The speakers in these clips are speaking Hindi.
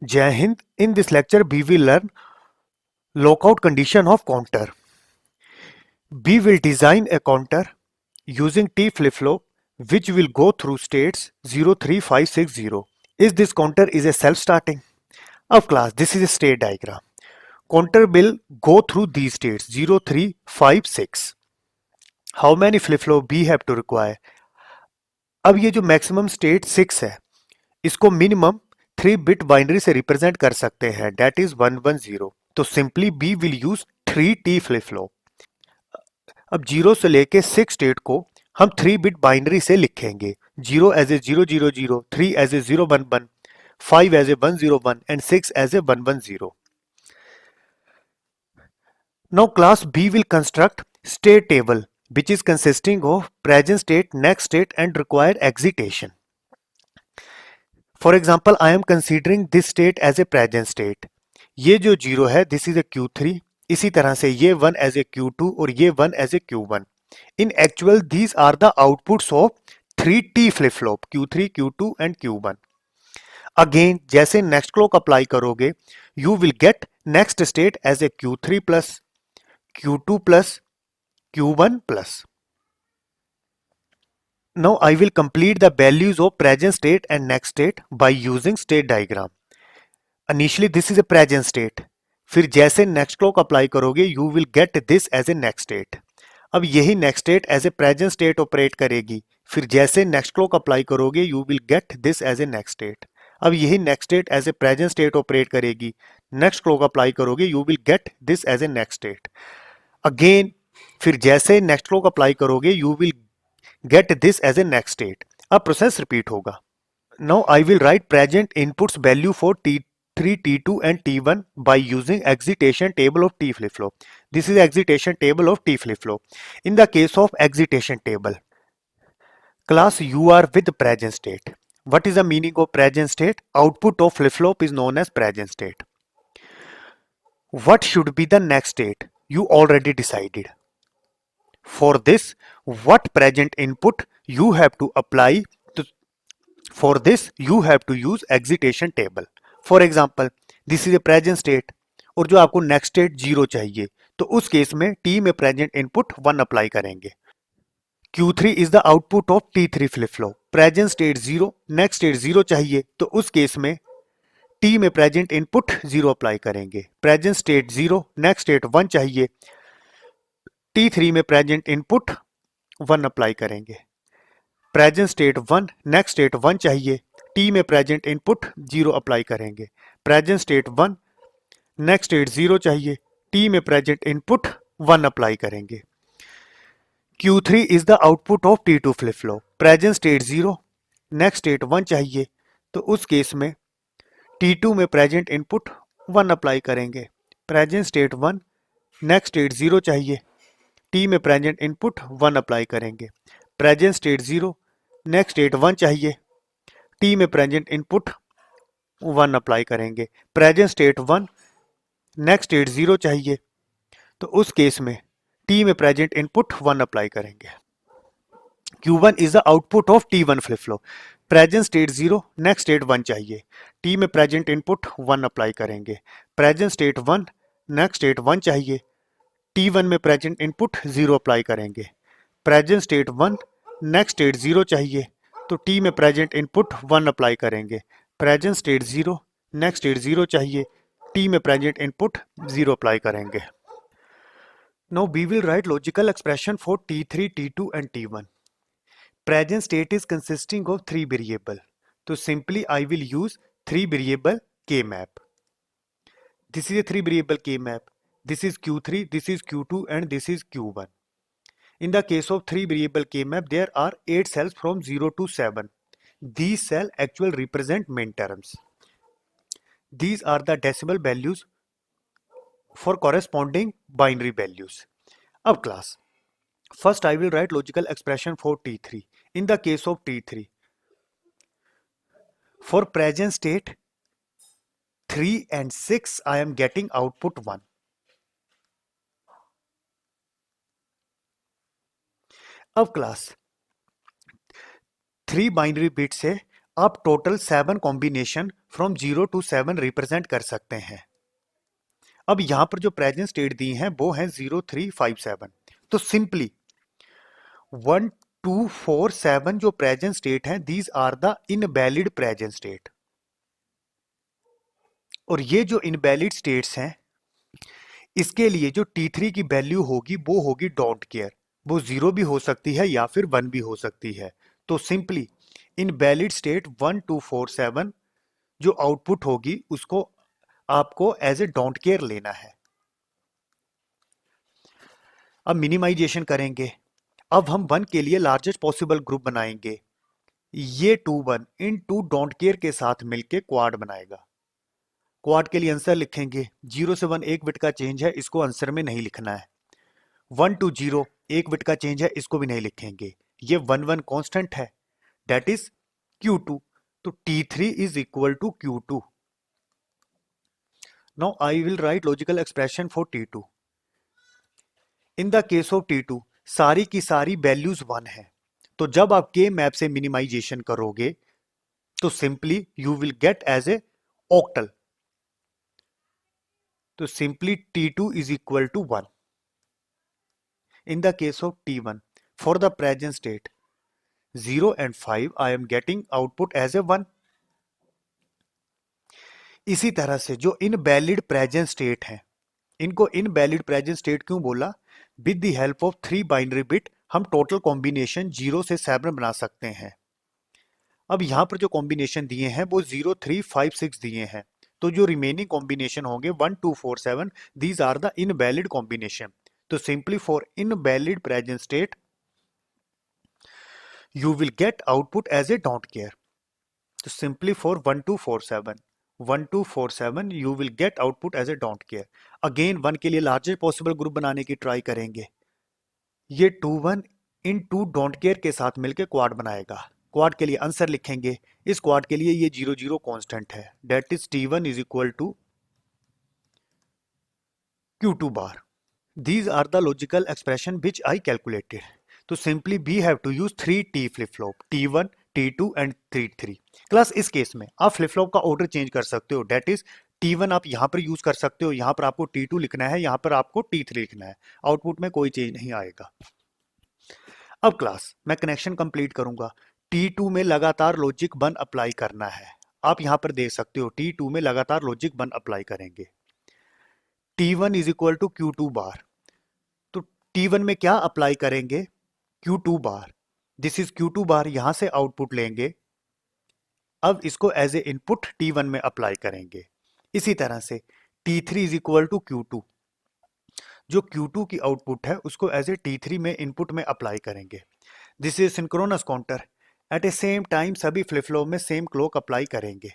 Jai Hind. In this lecture, we will learn lockout condition of counter. We will design a counter using T flip-flop which will go through states 0, 3, 5, 6, 0. Is this counter is a self-starting? Of class, this is a state diagram. Counter will go through these states 0, 3, 5, 6. How many flip-flop we have to require? अब ये जो मैक्सिमम स्टेट 6 है इसको मिनिमम 3 बिट बाइनरी से रिप्रेजेंट कर सकते हैं, दैट इज 110. तो simply we will use 3T flip flop. अब 0 से लेके 6 स्टेट को हम 3 बिट बाइनरी से लिखेंगे. 0 as a 000, 3 as a 011, 5 as a 101 and 6 as a 110. Now class B will construct state table which is consisting of present state, next state and required excitation. For example, I am considering this state as a present state. ये जो 0 है this is a Q3. इसी तरह से ये 1 as a Q2 और ये 1 as a Q1. In actual these are the outputs of 3T flip flop Q3, Q2 and Q1. Again जैसे next clock apply करोगे you will get next state as a Q3 plus Q2 plus Q1 plus. Now I will complete the values of present state and next state by using state diagram. Initially this is a present state. फिर जैसे next clock apply करोगे you will get this as a next state. अब यही next state as a present state operate करेगी. फिर जैसे next clock apply करोगे you will get this as a next state. अब यही next state as a present state operate करेगी. Next clock apply करोगे you will get this as a next state. Again फिर जैसे next clock apply करोगे you will get this as a next state. अब process repeat होगा. Now I will write present inputs value for T3, T2 and T1 by using excitation table of T flip-flop. This is excitation table of T flip-flop. In the case of excitation table, class you are with present state. What is the meaning of present state? Output of flip-flop is known as present state. What should be the next state? You already decided. For this, what present input you have to apply to, for this you have to use excitation table. For example, this is a present state और जो आपको next state 0 चाहिए तो उस केस में T में present input 1 अप्लाई करेंगे. Q3 is the output of T3 flip flop. Present state 0, next state 0 चाहिए तो उस केस में T में present input 0 अप्लाई करेंगे. Present state 0, next state 1 चाहिए, T3 में present input 1 अप्लाई करेंगे. प्रेजेंट स्टेट 1, नेक्स्ट स्टेट 1 चाहिए, टी में प्रेजेंट इनपुट 0 अप्लाई करेंगे. प्रेजेंट स्टेट 1, नेक्स्ट स्टेट 0 चाहिए, टी में प्रेजेंट इनपुट 1 अप्लाई करेंगे. Q3 is the output of T2 flip flop. Present state 0, next state 1 चाहिए तो उस केस में T2 में प्रेजेंट इनपुट 1 अप्लाई करेंगे. प्रेजेंट स्टेट 1, नेक्स्ट स्टेट 0 चाहिए, टी में प्रेजेंट इनपुट 1 अप्लाई करेंगे. प्रेजेंट स्टेट 0, नेक्स्ट स्टेट 1 चाहिए, टी में प्रेजेंट इनपुट 1 अप्लाई करेंगे. प्रेजेंट स्टेट 1, नेक्स्ट स्टेट 0 चाहिए तो उस केस में टी में प्रेजेंट इनपुट 1 अप्लाई करेंगे. Q1 is the output of T1 flip flop. Present state 0, next state 1 चाहिए, टी में प्रेजेंट इनपुट 1 अप्लाई करेंगे. प्रेजेंट स्टेट 1, नेक्स्ट स्टेट 1 चाहिए, T1 में प्रेजेंट इनपुट 0 अप्लाई करेंगे. प्रेजेंट स्टेट 1, नेक्स्ट स्टेट 0 चाहिए तो T में प्रेजेंट इनपुट 1 अप्लाई करेंगे. प्रेजेंट स्टेट 0, नेक्स्ट स्टेट 0 चाहिए, T में प्रेजेंट इनपुट 0 अप्लाई करेंगे. Now we will write logical expression for T3, T2 and T1. Present state is consisting of 3 variable. So simply I will use 3 variable K map. This is a 3 variable K map. This is Q3, this is Q2 and this is Q1. In the case of 3 variable K map, there are 8 cells from 0 to 7. These cells actually represent min terms. These are the decimal values for corresponding binary values. अब class, first I will write logical expression for T3. In the case of T3, for present state 3 and 6, I am getting output 1. अब क्लास 3 बाइनरी बिट्स है, आप total 7 combination from 0 to 7 represent कर सकते हैं। अब यहां पर जो प्रेजेंट स्टेट दी हैं वो है 0 3 5 7। तो सिंपली 1 2 4 7 जो प्रेजेंट स्टेट हैं these are the invalid present state. और ये जो इनवैलिड स्टेट्स हैं इसके लिए जो T3 की वैल्यू होगी वो होगी डोंट केयर। वो 0 भी हो सकती है या फिर 1 भी हो सकती है। तो सिंपली इनवैलिड स्टेट 1 2 4 7 जो आउटपुट होगी उसको आपको एज ए डोंट केयर लेना है। अब मिनिमाइजेशन करेंगे। अब हम 1 के लिए लार्जेस्ट पॉसिबल ग्रुप बनाएंगे। ये 2 1 इन 2 डोंट केयर के साथ मिलके क्वाड बनाएगा। क्वाड के लिए आंसर लिखेंगे 0 से 1 एक बिट का चेंज है, इसको आंसर में नहीं लिखना है। 1 to 0 एक बिट का चेंज है, इसको भी नहीं लिखेंगे। ये 1 1 कांस्टेंट है, दैट इज Q2। तो T3 is equal to Q2। Now I will write logical expression for T2। In the case of T2 सारी की सारी वैल्यूज 1 है। तो जब आप के मैप से मिनिमाइजेशन करोगे तो simply you will get as a octal. तो simply T2 is equal to 1. In the case of T1, for the present state 0 and 5, I am getting output as a 1. इसी तरह से जो इनवैलिड प्रेजेंट स्टेट है, इनको इनवैलिड प्रेजेंट स्टेट क्यों बोला? With the help of 3 binary bit हम टोटल कॉम्बिनेशन 0 से 7 बना सकते हैं। अब यहां पर जो कॉम्बिनेशन दिए हैं वो 0 3 5 6 दिए हैं। तो जो रिमेनिंग कॉम्बिनेशन होंगे 1 2 4 7 these are the invalid combination. तो simply for invalid present state you will get output as a don't care. So simply for 1247 1247 you will get output as a don't care. Again 1 के लिए largest possible group बनाने की ट्राई करेंगे। ये 2 1 इन 2 डोंट केयर के साथ मिलकर क्वाड बनाएगा। क्वाड के लिए आंसर लिखेंगे। इस क्वाड के लिए ये 0 0 कांस्टेंट है, that is T1 is equal to Q2 bar. These are the logical expression which I calculated. तो simply we have to use 3 T flip flop, T1 T2 and T3। Class इस केस में आप फ्लिप फ्लॉप का ऑर्डर चेंज कर सकते हो, डेट इज T1 आप यहां पर यूज कर सकते हो, यहां पर आपको T2 लिखना है, यहां पर आपको T3 लिखना है। आउटपुट में कोई चेंज नहीं आएगा। अब क्लास मैं कनेक्शन कंप्लीट करूंगा। T2 में लगातार लॉजिक 1 अप्लाई करना है। आप यहां पर देख सकते हो T2 में लगातार लॉजिक 1 अप्लाई करेंगे। T1 is equal to Q2 बार। तो T1 में क्या अप्लाई करेंगे? Q2 bar. This is Q2 बार, यहां से आउटपुट लेंगे। अब इसको एज ए इनपुट T1 में अप्लाई करेंगे। इसी तरह से T3 is equal to Q2। जो Q2 की आउटपुट है उसको एज ए T3 में इनपुट में अप्लाई करेंगे। This is synchronous counter. At a same time सभी फ्लिप फ्लॉप में सेम क्लॉक अप्लाई करेंगे।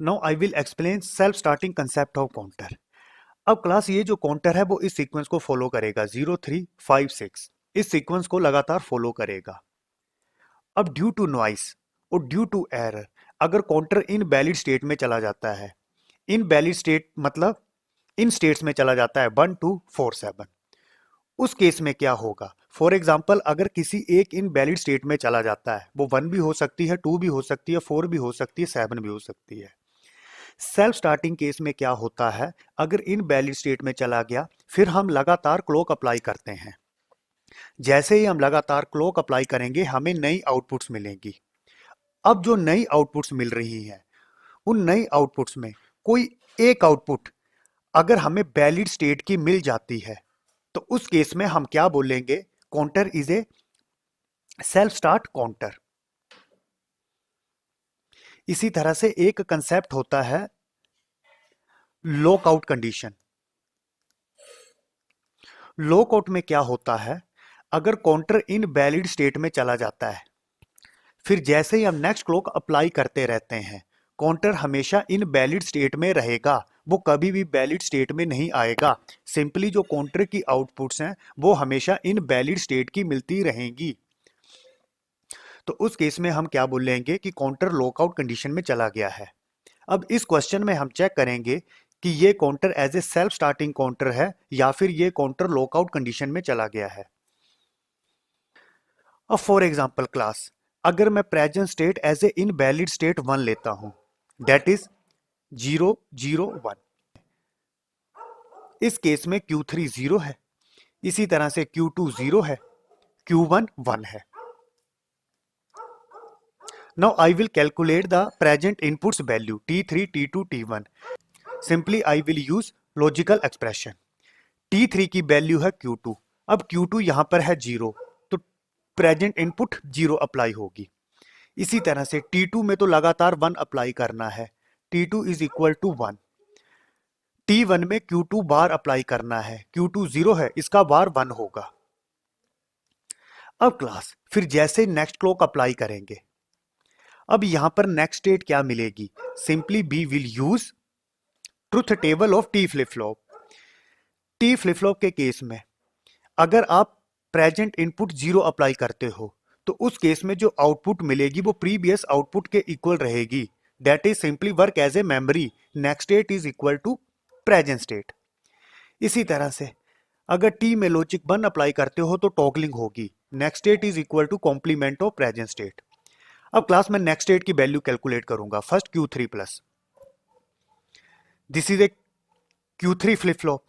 Now I will explain self starting concept of counter. अब क्लास ये जो काउंटर है वो इस सीक्वेंस को फॉलो करेगा, 0 3 5 6 इस सीक्वेंस को लगातार फॉलो करेगा। अब ड्यू टू नॉइस और ड्यू टू एरर अगर काउंटर इनवैलिड स्टेट में चला जाता है, इनवैलिड स्टेट मतलब इन स्टेट्स में चला जाता है 1 2 4 7, उस केस में क्या होगा? फॉर एग्जाम्पल अगर किसी एक इनवैलिड स्टेट में चला जाता है, वो 1 भी हो सकती है, 2 भी हो सकती है, 4 भी हो सकती है, 7 भी हो सकती है। सेल्फ स्टार्टिंग केस में क्या होता है? अगर इनवैलिड स्टेट में चला गया फिर हम लगातार क्लॉक अप्लाई करते हैं। जैसे ही हम लगातार क्लॉक अप्लाई करेंगे हमें नई आउटपुट्स मिलेंगी। अब जो नई आउटपुट्स मिल रही हैं उन नई आउटपुट्स में कोई एक आउटपुट अगर हमें वैलिड स्टेट की मिल जाती है तो उस केस में हम क्या बोलेंगे? Counter is a self start counter. इसी तरह से एक कंसेप्ट होता है लॉकआउट कंडीशन। लॉकआउट में क्या होता है? अगर काउंटर इनवैलिड स्टेट में चला जाता है फिर जैसे ही हम नेक्स्ट क्लॉक अप्लाई करते रहते हैं काउंटर हमेशा इनवैलिड स्टेट में रहेगा, वो कभी भी वैलिड स्टेट में नहीं आएगा। सिंपली जो काउंटर की आउटपुट्स हैं वो हमेशा इनवैलिड स्टेट की मिलती रहेंगी। तो उस केस में हम क्या बोलेंगे कि काउंटर लॉकआउट कंडीशन में चला गया है। अब इस क्वेश्चन में हम चेक करेंगे कि ये counter as a self starting counter है या फिर ये काउंटर लॉकआउट कंडीशन में चला गया है। अब फॉर एग्जांपल क्लास अगर मैं present state as a invalid state 1 लेता हूं, दैट इज 0 0 1, इस केस में Q3 0 है, इसी तरह से Q2 0 है, Q1 1 है। Now I will calculate the present inputs value T3 T2 T1। Simply I will use logical expression. T3 की वैल्यू है Q2, अब Q2 यहां पर है 0, तो प्रेजेंट इनपुट 0 अप्लाई होगी। इसी तरह से T2 में तो लगातार 1 अप्लाई करना है, T2 is equal to 1। T1 में Q2 बार अप्लाई करना है, Q2 0 है, इसका बार 1 होगा। अब क्लास फिर जैसे नेक्स्ट क्लॉक अप्लाई करेंगे, अब यहां पर नेक्स्ट स्टेट क्या मिलेगी, simply we will use truth table of T flip flop. T flip flop के केस में अगर आप प्रेजेंट इनपुट 0 अप्लाई करते हो तो उस केस में जो आउटपुट मिलेगी वो प्रीवियस आउटपुट के इक्वल रहेगी, that is simply work as a memory. Next state is equal to present state. इसी तरह से अगर टी में लॉजिक 1 अप्लाई करते हो तो टॉगलिंग होगी, next state is equal to complement of present state. अब क्लास में नेक्स्ट स्टेट की वैल्यू कैलकुलेट करूंगा। First Q3 plus, this is a Q3 flip flop.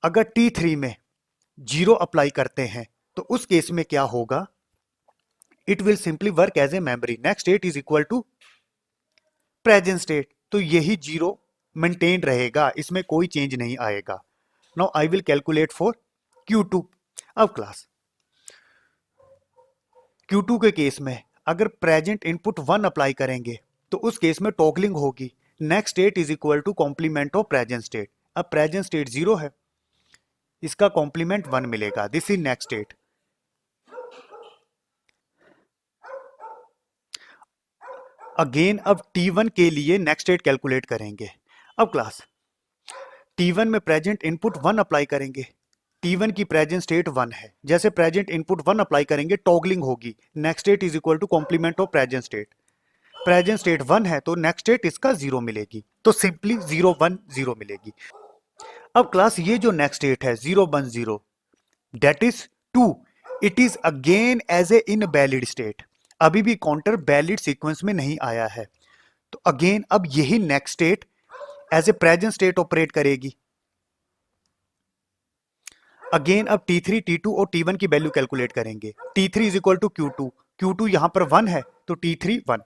अगर T3 में 0 अप्लाई करते हैं तो उस केस में क्या होगा, it will simply work as a memory, next state is equal to present state, तो यही 0 मेंटेन रहेगा, इसमें कोई चेंज नहीं आएगा। Now I will calculate for Q2। अब क्लास Q2 के केस में अगर प्रेजेंट इनपुट 1 अप्लाई करेंगे तो उस केस में टॉगलिंग होगी, next state is equal to complement of present state. अब प्रेजेंट स्टेट 0 है, इसका कॉम्प्लीमेंट 1 मिलेगा, this is next state. Again अब T1 के लिए नेक्स्ट स्टेट कैलकुलेट करेंगे। अब क्लास T1 में प्रेजेंट इनपुट 1 अप्लाई करेंगे, T1 की प्रेजेंट स्टेट 1 है, जैसे प्रेजेंट इनपुट 1 अप्लाई करेंगे टॉगलिंग होगी, next state is equal to complement of present state. Present state 1 है तो नेक्स्ट स्टेट इसका 0 मिलेगी, तो सिंपली 0 1 0 मिलेगी। अब क्लास ये जो नेक्स्ट स्टेट है 0 1 0, that is 2, it is again as a invalid state, अभी भी काउंटर वैलिड सीक्वेंस में नहीं आया है, तो अगेन अब यही next state as a present state operate करेगी। अगेन अब T3 T2 और T1 की वैल्यू कैलकुलेट करेंगे। T3 is equal to Q2, Q2 यहां पर 1 है तो T3 1।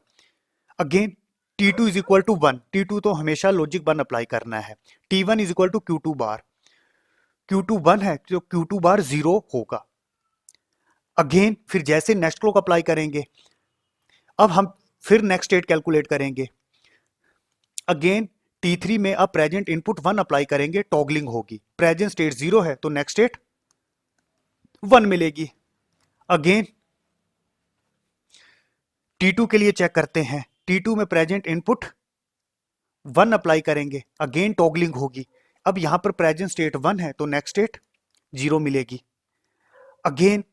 Again T2 is equal to 1, T2 तो हमेशा लॉजिक 1 अप्लाई करना है। T1 is equal to Q2 bar, Q2 1 है तो Q2 बार 0 होगा। अगेन फिर जैसे नेक्स्ट क्लॉक अप्लाई करेंगे, अब हम फिर नेक्स्ट स्टेट कैलकुलेट करेंगे। अगेन T3 में अब प्रेजेंट इनपुट 1 अप्लाई करेंगे, टॉगलिंग होगी, प्रेजेंट स्टेट 0 है तो नेक्स्ट स्टेट 1 मिलेगी। अगेन T2 के लिए चेक करते हैं, T2 में प्रेजेंट इनपुट 1 अप्लाई करेंगे, अगेन टॉगलिंग होगी, अब यहां पर प्रेजेंट स्टेट 1 है तो नेक्स्ट स्टेट 0 मिलेगी। अगेन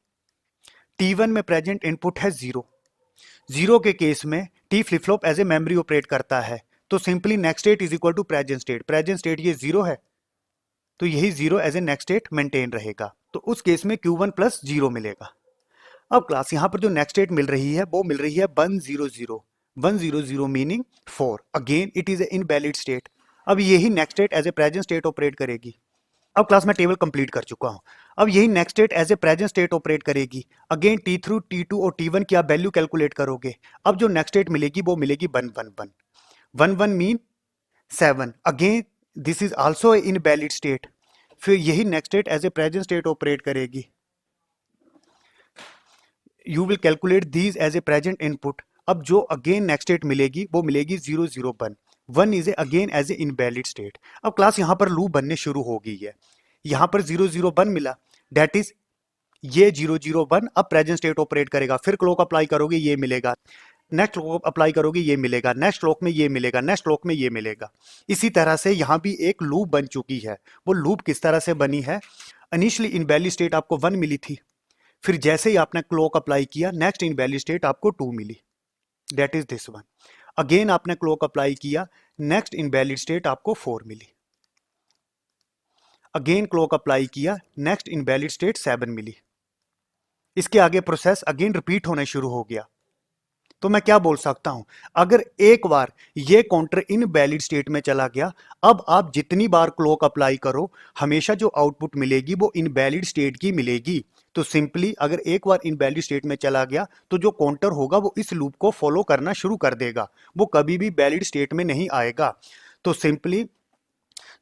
T1 में प्रेजेंट इनपुट है 0, 0 के केस में T flip flop as a memory operate करता है, तो simply next state is equal to present state, present state ये 0 है तो यही 0 as a next state maintain रहेगा, तो उस केस में Q1 प्लस 0 मिलेगा। अब क्लास यहां पर जो नेक्स्ट स्टेट मिल रही है वो मिल रही है 1 0 0, 1 0 0 meaning 4, again it is a invalid state, अब यही next state as a present state operate करेगी। अब क्लास में टेबल कंप्लीट कर चुका हूं, अब यही next state as a present state operate करेगी। अगेन T3 T2 और T1 की आप वैल्यू कैलकुलेट करोगे, अब जो नेक्स्ट स्टेट मिलेगी वो मिलेगी 1 1 1, 1 1 mean 7, again this is also a invalid state, फिर यही next state as a present state operate करेगी। You will calculate these as a present input, अब जो अगेन नेक्स्ट स्टेट मिलेगी वो मिलेगी 0 0 1, 1 is a again as a invalid state. अब क्लास यहां पर लूप बनने शुरू हो गई है, यहां पर 0 0 1 मिला, दैट इज ये 0 0 1 अब प्रेजेंट स्टेट ऑपरेट करेगा, फिर क्लॉक अप्लाई करोगे ये मिलेगा, नेक्स्ट क्लॉक अप्लाई करोगे ये मिलेगा, नेक्स्ट क्लॉक में ये मिलेगा, नेक्स्ट क्लॉक में ये मिलेगा। इसी तरह से यहां भी एक लूप बन चुकी है, वो लूप किस तरह से बनी है, इनिशियली इनवैलिड स्टेट आपको 1 मिली थी, फिर जैसे ही आपने क्लॉक अप्लाई किया नेक्स्ट इनवैलिड स्टेट आपको 2 मिली, that is this one. Again आपने क्लॉक अप्लाई किया, नेक्स्ट इनवैलिड स्टेट आपको 4 मिली, अगेन क्लॉक अप्लाई किया, नेक्स्ट इनवैलिड स्टेट 7 मिली। इसके आगे प्रोसेस अगेन रिपीट होने शुरू हो गया, तो मैं क्या बोल सकता हूं, अगर एक बार ये काउंटर इनवैलिड स्टेट में चला गया, अब आप जितनी बार क्लॉक अप्लाई करो हमेशा जो आउटपुट मिलेगी वो इनवैलिड स्टेट की मिलेगी। तो सिंपली अगर एक बार इनवैलिड स्टेट में चला गया तो जो काउंटर होगा वो इस लूप को फॉलो करना शुरू कर देगा, वो कभी भी वैलिड स्टेट में नहीं आएगा। तो simply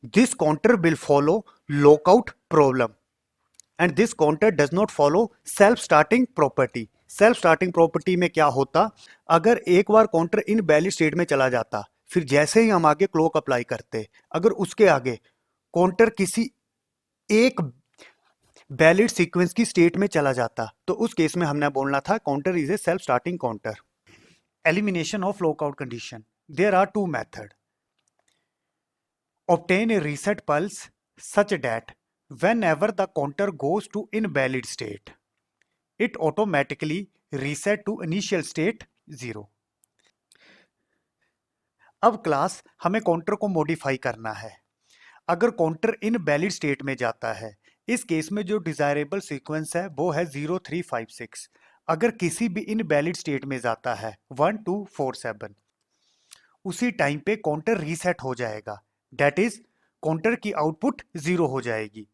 this counter will follow lockout problem and this counter does not follow self starting property. Self starting property में क्या होता, अगर एक बार काउंटर इन वैलिड स्टेट में चला जाता, फिर जैसे ही हम आगे क्लॉक अप्लाई करते, अगर उसके आगे काउंटर किसी एक वैलिड सीक्वेंस की स्टेट में चला जाता, तो उस केस में हमने बोलना था counter is a self starting counter. Elimination of lockout condition, there are two method. Obtain a reset pulse such that whenever the counter goes to invalid state, it automatically reset to initial state 0. अब क्लास हमें काउंटर को मॉडिफाई करना है। अगर काउंटर इनवैलिड स्टेट में जाता है, इस केस में जो डिजायरेबल सीक्वेंस है वो है 0356। अगर किसी भी इनवैलिड स्टेट में जाता है 1247, उसी टाइम पे काउंटर रीसेट हो जाएगा, दैट इज काउंटर की आउटपुट 0 हो जाएगी।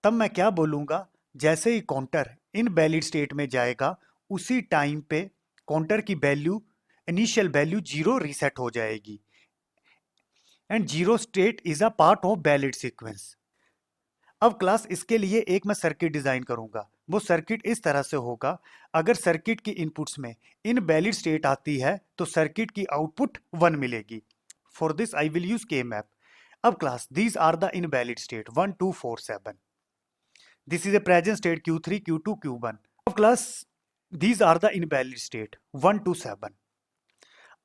तब मैं क्या बोलूंगा, जैसे ही काउंटर इनवैलिड स्टेट में जाएगा उसी टाइम पे काउंटर की वैल्यू, इनिशियल वैल्यू 0 रीसेट हो जाएगी and 0 state is a part of valid sequence. अब क्लास इसके लिए एक मैं सर्किट डिजाइन करूंगा। वो सर्किट इस तरह से होगा, अगर सर्किट की इनपुट्स में इनवैलिड स्टेट आती है तो सर्किट की आउटपुट 1 मिलेगी। For this I will use K map. अब class these are the invalid state 1 2 4 7। This is a present state Q3 Q2 Q1। अब class these are the invalid state 1 2 7।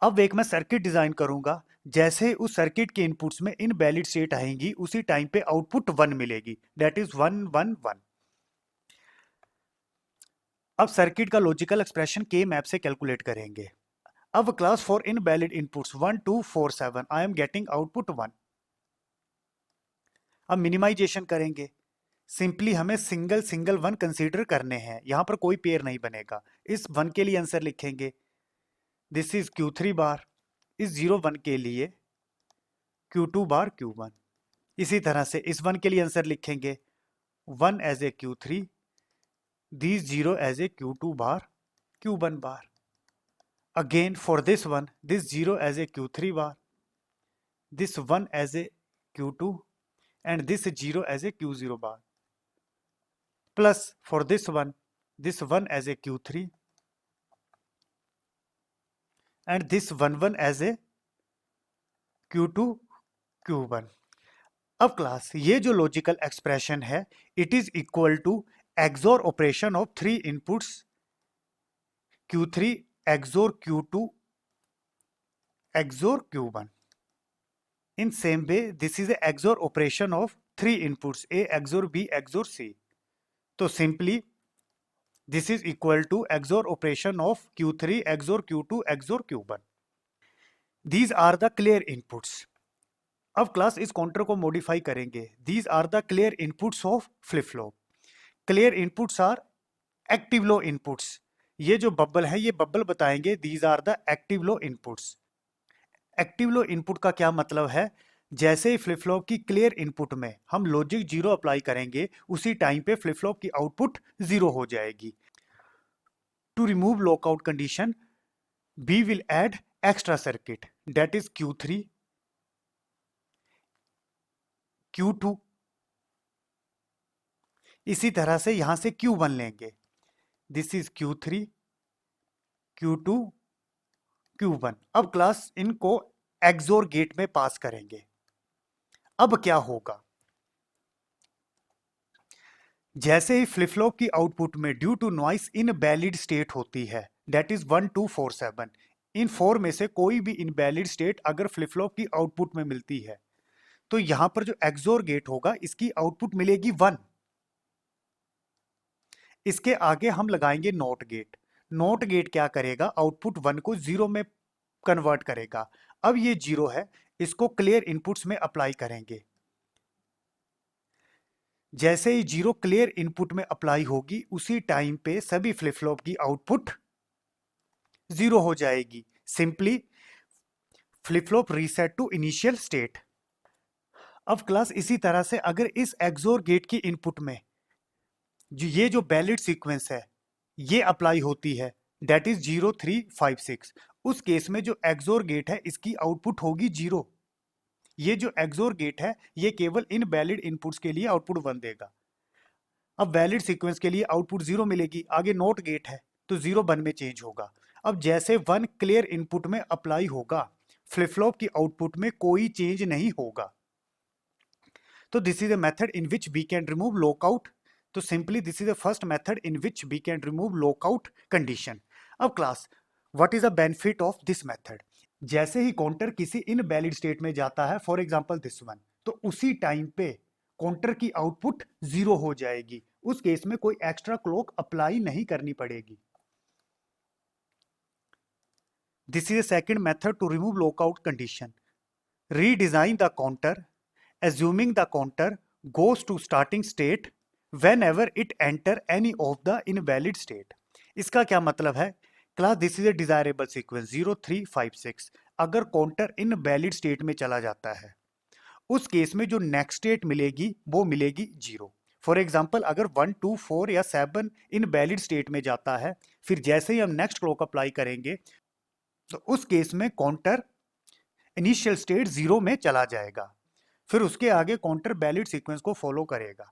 अब एक मैं सर्किट डिजाइन करूंगा, जैसे उस सर्किट के इनपुट्स में इनवैलिड स्टेट आएंगी उसी टाइम पे आउटपुट 1 मिलेगी, दैट इज 1 1 1। अब सर्किट का लॉजिकल एक्सप्रेशन के मैप से कैलकुलेट करेंगे। अब class for invalid inputs 1 2 4 7 I am getting output 1। अब मिनिमाइजेशन करेंगे, सिंपली हमें सिंगल सिंगल 1 कंसीडर करने हैं, यहां पर कोई पेयर नहीं बनेगा। इस 1 के लिए आंसर लिखेंगे दिस इज Q3 बार, इस 0 1 के लिए Q2 बार Q1। इसी तरह से इस 1 के लिए आंसर लिखेंगे 1 एज ए Q3, दिस 0 as a Q2 bar Q1 bar. Again for this one, this 0 as a Q3 bar, this 1 as a Q2 and this 0 as a Q0 bar, plus for this 1 as a Q3 and this 1 1 as a Q2 Q1। अब क्लास ये जो लॉजिकल एक्सप्रेशन है it is equal to XOR operation of 3 inputs Q3 XOR Q2 XOR Q1। In same way, this is a XOR operation of 3 inputs A XOR B XOR C. So simply this is equal to XOR operation of Q3 XOR Q2 XOR Q1. These are the clear inputs. अब क्लास इस काउंटर को मॉडिफाई करेंगे। These are the clear inputs of flip flop. Clear inputs are active low inputs. ये जो बबल है ये बबल बताएंगे these are the active low inputs. Active low input का क्या मतलब है, जैसे ही फ्लिप फ्लॉप की क्लियर इनपुट में हम लॉजिक 0 अप्लाई करेंगे उसी टाइम पे फ्लिप फ्लॉप की आउटपुट 0 हो जाएगी। To remove lockout condition we will add extra circuit that is Q3 Q2, इसी तरह से यहां से Q1 लेंगे, this is Q3 Q2 Q1। अब क्लास इनको एक्सोर गेट में पास करेंगे। अब क्या होगा, जैसे ही फ्लिप फ्लॉप की आउटपुट में due to noise invalid state होती है दैट इज 1 2 4 7। इन 4 में से कोई भी इनवैलिड स्टेट अगर फ्लिप फ्लॉप की आउटपुट में मिलती है तो यहां पर जो एक्सोर गेट होगा इसकी आउटपुट मिलेगी 1। इसके आगे हम लगाएंगे नॉट गेट। नॉट गेट क्या करेगा, आउटपुट 1 को 0 में कन्वर्ट करेगा। अब ये 0 है, इसको क्लियर इनपुट्स में अप्लाई करेंगे। जैसे ही 0 क्लियर इनपुट में अप्लाई होगी उसी टाइम पे सभी फ्लिप फ्लॉप की आउटपुट जीरो हो जाएगी। Simply flip flop reset to initial state. अब क्लास इसी तरह से अगर इस एक्सोर गेट की इनपुट में ये जो वैलिड सीक्वेंस है ये अप्लाई होती है, दैट इज 0356, उस केस में जो एक्सोर गेट है इसकी आउटपुट होगी जीरो। ये जो एक्सोर गेट है ये केवल इन वैलिड इनपुट्स के लिए आउटपुट 1 देगा। अब वैलिड सीक्वेंस के लिए आउटपुट 0 मिलेगी, आगे नोट गेट है तो 0 1 में चेंज होगा। अब जैसे 1 क्लियर इनपुट में अप्लाई होगा, फ्लिप फ्लॉप की आउटपुट में कोई चेंज नहीं होगा। तो this is a method in which we can remove lockout. तो simply this is the first method in which we can remove lockout condition. अब class what is the benefit of this method? जैसे ही काउंटर किसी इनवैलिड स्टेट में जाता है, फॉर एग्जांपल दिस वन, तो उसी टाइम पे काउंटर की आउटपुट 0 हो जाएगी। उस केस में कोई एक्स्ट्रा क्लॉक अप्लाई नहीं करनी पड़ेगी। This is a second method to remove lockout condition. Redesign the counter assuming the counter goes to starting state whenever it enter any of the invalid state। इसका क्या मतलब है? Class this is A desirable sequence 0356। अगर काउंटर इनवैलिड स्टेट में चला जाता है, उस केस में जो नेक्स्ट स्टेट मिलेगी वो मिलेगी 0। फॉर एग्जाम्पल अगर 1 2 4 या 7 इनवैलिड स्टेट में जाता है, फिर जैसे ही हम नेक्स्ट क्लॉक अप्लाई करेंगे तो उस केस में काउंटर इनिशियल स्टेट 0 में चला जाएगा, फिर उसके आगे काउंटर वैलिड सीक्वेंस को फॉलो करेगा।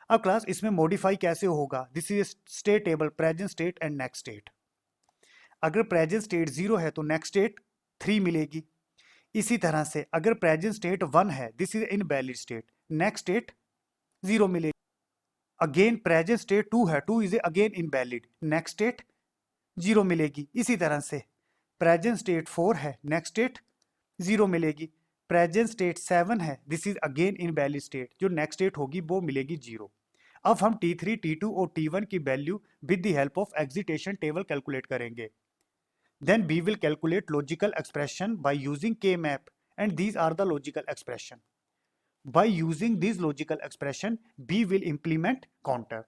अब क्लास इसमें मॉडिफाई कैसे होगा? This is state table, present state and next state. अगर प्रेजेंट स्टेट 0 है तो नेक्स्ट स्टेट 3 मिलेगी। इसी तरह से अगर प्रेजेंट स्टेट 1 है, this is invalid state, next state 0 मिलेगी। अगेन प्रेजेंट स्टेट 2 है, 2 is again invalid, next state 0 मिलेगी। इसी तरह से प्रेजेंट स्टेट 4 है, नेक्स्ट स्टेट 0 मिलेगी। प्रेजेंट स्टेट 7 है, this is again invalid state, जो नेक्स्ट स्टेट होगी वो मिलेगी 0। अब हम T3, T2 और T1 की value with the help of excitation table calculate करेंगे। Then we will calculate logical expression by using K map, and these are the logical expression. By using this logical expression we will implement counter.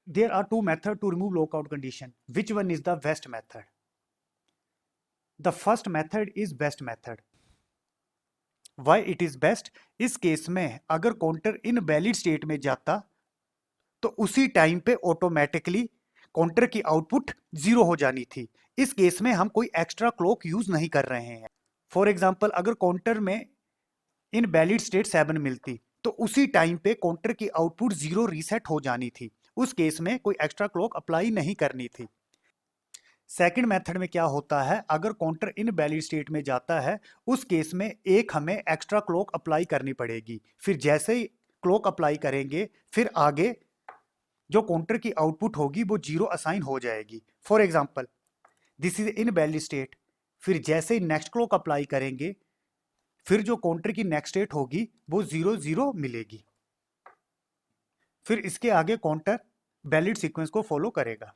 There are two method to remove lockout condition, which one is the best method? The first method is best method. Why it is best? इस केस में अगर काउंटर इनवैलिड स्टेट में जाता तो उसी टाइम पे ऑटोमेटिकली काउंटर की आउटपुट 0 हो जानी थी। इस केस में हम कोई एक्स्ट्रा क्लॉक यूज नहीं कर रहे हैं। फॉर एग्जांपल अगर काउंटर में इनवैलिड स्टेट 7 मिलती तो उसी टाइम पे काउंटर की आउटपुट 0 रीसेट हो जानी थी। उस केस में कोई एक्स्ट्रा क्लॉक अप्लाई नहीं करनी थी। सेकंड मेथड में क्या होता है? अगर काउंटर इनवैलिड स्टेट में जाता है, उस केस में एक हमें एक्स्ट्रा क्लॉक अप्लाई करनी पड़ेगी। फिर जैसे ही क्लॉक अप्लाई करेंगे, फिर आगे जो काउंटर की आउटपुट होगी वो 0 असाइन हो जाएगी। For example this is invalid state, फिर जैसे ही नेक्स्ट क्लॉक अप्लाई करेंगे, फिर जो काउंटर की नेक्स्ट स्टेट होगी वो 0 0 मिलेगी। फिर इसके आगे काउंटर वैलिड सीक्वेंस को फॉलो करेगा।